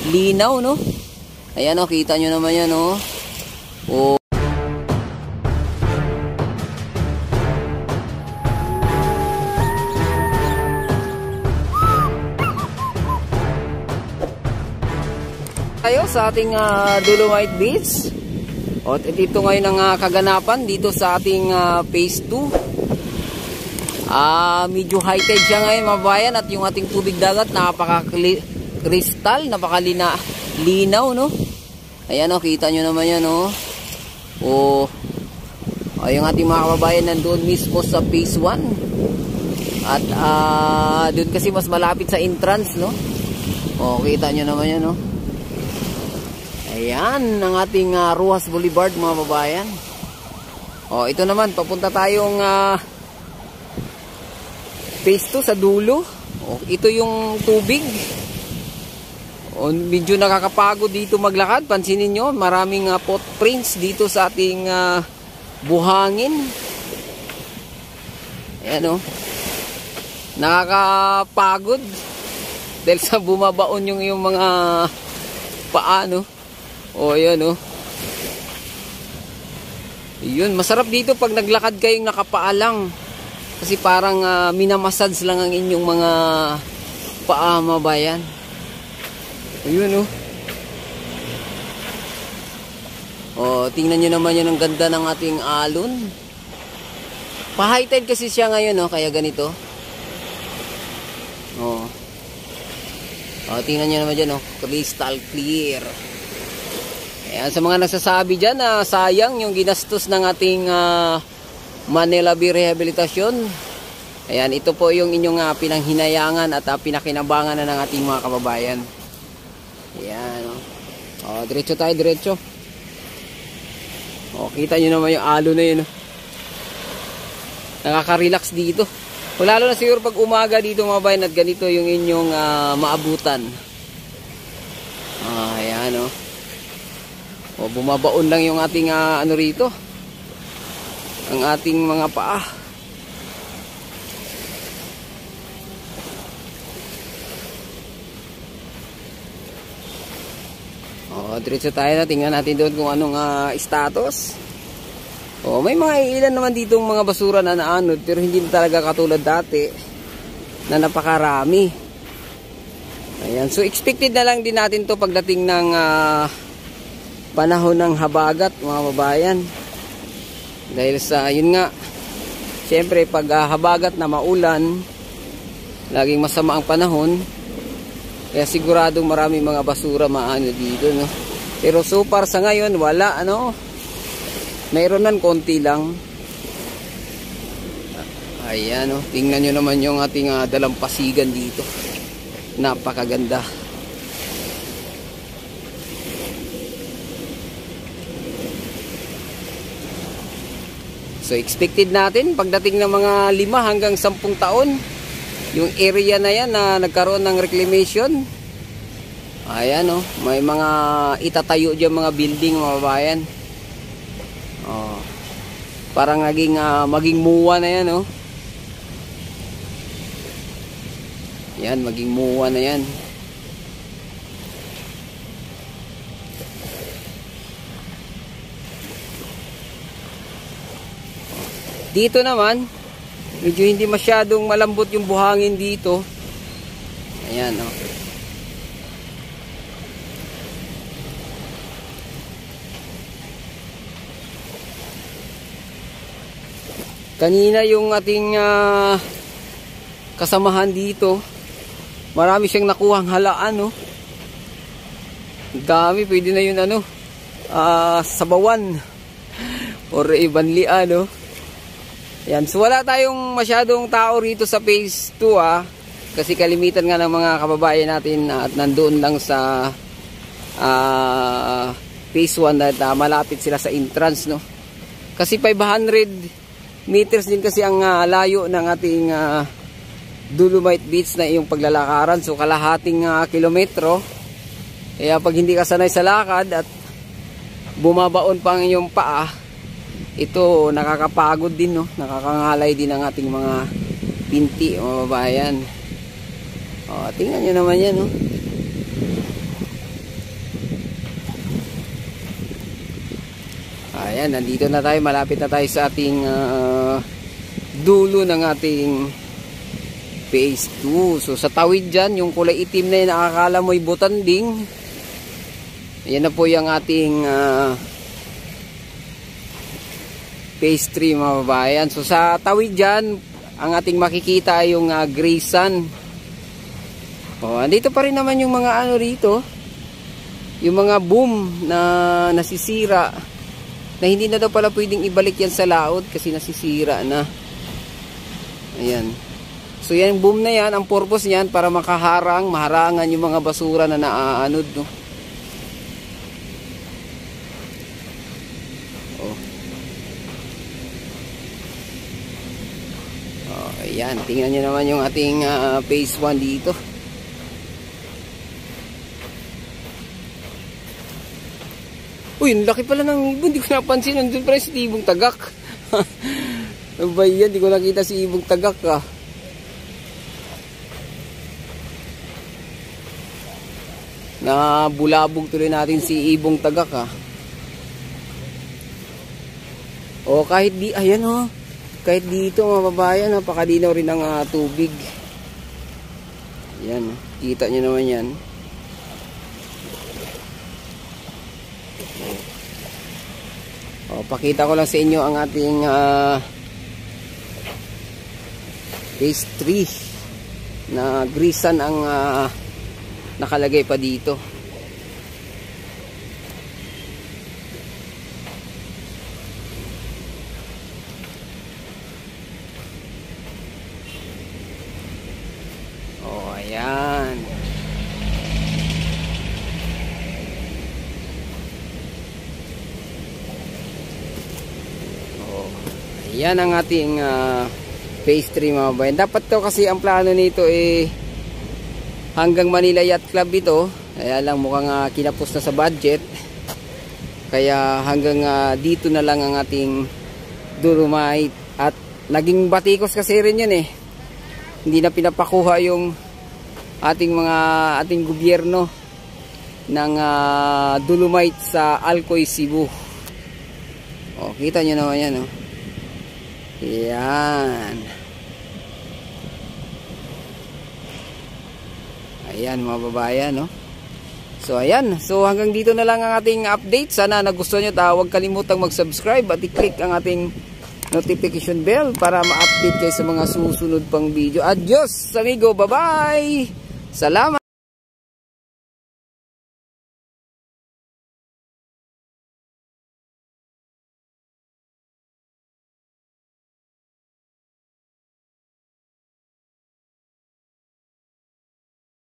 linaw, no? Ayan, oh, kita nyo naman yan, oh. Oh. Tayo sa ating Dolomite Beach. O, dito ngayon ang kaganapan dito sa ating phase 2. Medyo high tide siya ngayon, mga bayan, at yung ating tubig dagat napaka-kristal, napaka-linaw, no? Ayan, oh, kita nyo naman yan, oh. Oh, yung ating mga kababayan nandoon mismo sa phase 1. At doon kasi mas malapit sa entrance, no? Oh, kita nyo naman yan, no? Ayan ang ating Roxas Boulevard, mga babayan. Oh, ito naman, papunta tayong phase 2 sa dulo. Oh, ito yung tubig. Oh, medyo nakakapagod dito maglakad. Pansinin nyo, maraming footprints dito sa ating buhangin. Ayan, oh. Nakakapagod dahil sa bumabaon yung mga paano. Oh, ayan, oh. Yun, masarap dito pag naglakad kayong nakapaalang. Kasi parang minamassage lang ang inyong mga paa, mabayan. Ayun, oh. Oh, tingnan nyo naman yan, ang ganda ng ating alon. Pa-high tide kasi siya ngayon, oh, kaya ganito. Oh. Oh, tingnan nyo naman dyan, oh. Crystal clear. Ayan, sa mga nagsasabi dyan na sayang yung ginastos ng ating Manila Bay Rehabilitasyon. Ayan, ito po yung inyong pinanghinayangan at pinakinabangan na ng ating mga kababayan. Ayan, oh. Oh, diretso tayo, diretso. Oh, kita nyo naman yung alo na yun, oh. Nakaka-relax dito. O, lalo na siguro pag umaga dito, mga bayan, at ganito yung inyong maabutan. Ayan, oh. O, bumabaon lang yung ating ano rito, ang ating mga paa. O, diretso tayo na, tingnan natin doon kung anong status. O, may mga ilan naman ditong mga basura na naanod, pero hindi talaga katulad dati na napakarami. Ayan, so expected na lang din natin to pagdating ng panahon ng habagat, mga babayan. Dahil sa yun nga, siyempre pag habagat na maulan, laging masama ang panahon, kaya siguradong marami mga basura maano dito, no? Pero so far sa ngayon wala, ano, mayroon nan konti lang. Ayan, no? Tingnan nyo naman yung ating dalampasigan dito, napakaganda. So expected natin pagdating ng mga 5 hanggang 10 taon, yung area na yan na nagkaroon ng reclamation. Ayan, oh, may mga itatayo dyan, mga building, mga bayan. Oh, parang maging muwa na yan, oh. Yan, maging muwa na yan. Dito naman, medyo hindi masyadong malambot yung buhangin dito. Ayan, oh. Kanina yung ating kasamahan dito, marami siyang nakuhang halaan, oh. Dami, pwede na yun, ano, sabawan or ibanlian, oh. Yan, so wala tayong masyadong tao rito sa phase 2, kasi kalimitan nga ng mga kababayan natin at nandoon lang sa phase 1 at malapit sila sa entrance, no? Kasi 500 meters din kasi ang layo ng ating Dolomite Beach na iyong paglalakaran, so kalahating kilometro. Kaya pag hindi ka sanay sa lakad at bumabaon pa ang iyong paa, ito nakakapagod din, no? Nakakangalay din ang ating mga pinti, mga babayan. O, tingnan nyo naman yan, no? ayan, nandito na tayo, malapit na tayo sa ating dulo ng ating phase 2. So sa tawid dyan, yung kulay itim na yun, nakakala mo'y butanding. Ayan na po yung ating phase 3 mga babayan. So sa tawid dyan, ang ating makikita ay yung Grayson. Andito pa rin naman yung mga ano rito, yung mga boom na nasisira, na hindi na daw pala pwedeng ibalik yan sa laot kasi nasisira na. Ayan. So yan, boom na yan, ang purpose niyan para maharangan yung mga basura na naaanod, no? Ayan, tingnan nyo naman yung ating phase 1 dito. Uy, ang laki pala ng ibon. Hindi ko napansin. Nandun pala si Ibong Tagak. Ano ba yan? Hindi ko nakita si Ibong Tagak, ah. Nabulabog tuloy natin si Ibong Tagak, ah. O kahit di, ayan o. Kahit dito mga babayan, napakadinaw rin ang tubig. Yan, kita nyo naman yan. O, pakita ko lang sa inyo ang ating phase 3 na Grayson ang nakalagay pa dito. Ayan. Ayan ang ating phase 3 mga bayan. Dapat to kasi ang plano nito hanggang Manila Yacht Club ito. Kaya lang mukhang kinapos na sa budget. Kaya hanggang dito na lang ang ating Dolomite. At naging batikos kasi rin yun eh. Hindi na pinapakuha yung ating gobyerno ng Dolomite sa Alcoy, Cebu. O, kita nyo naman yan, o. Yan. Ayan mga babayan, no? So ayan, so hanggang dito na lang ang ating update. Sana nagustuhan nyo, huwag kalimutang mag-subscribe at i-click ang ating notification bell para ma-update kayo sa mga susunod pang video. Adios amigo, bye bye. Salamat.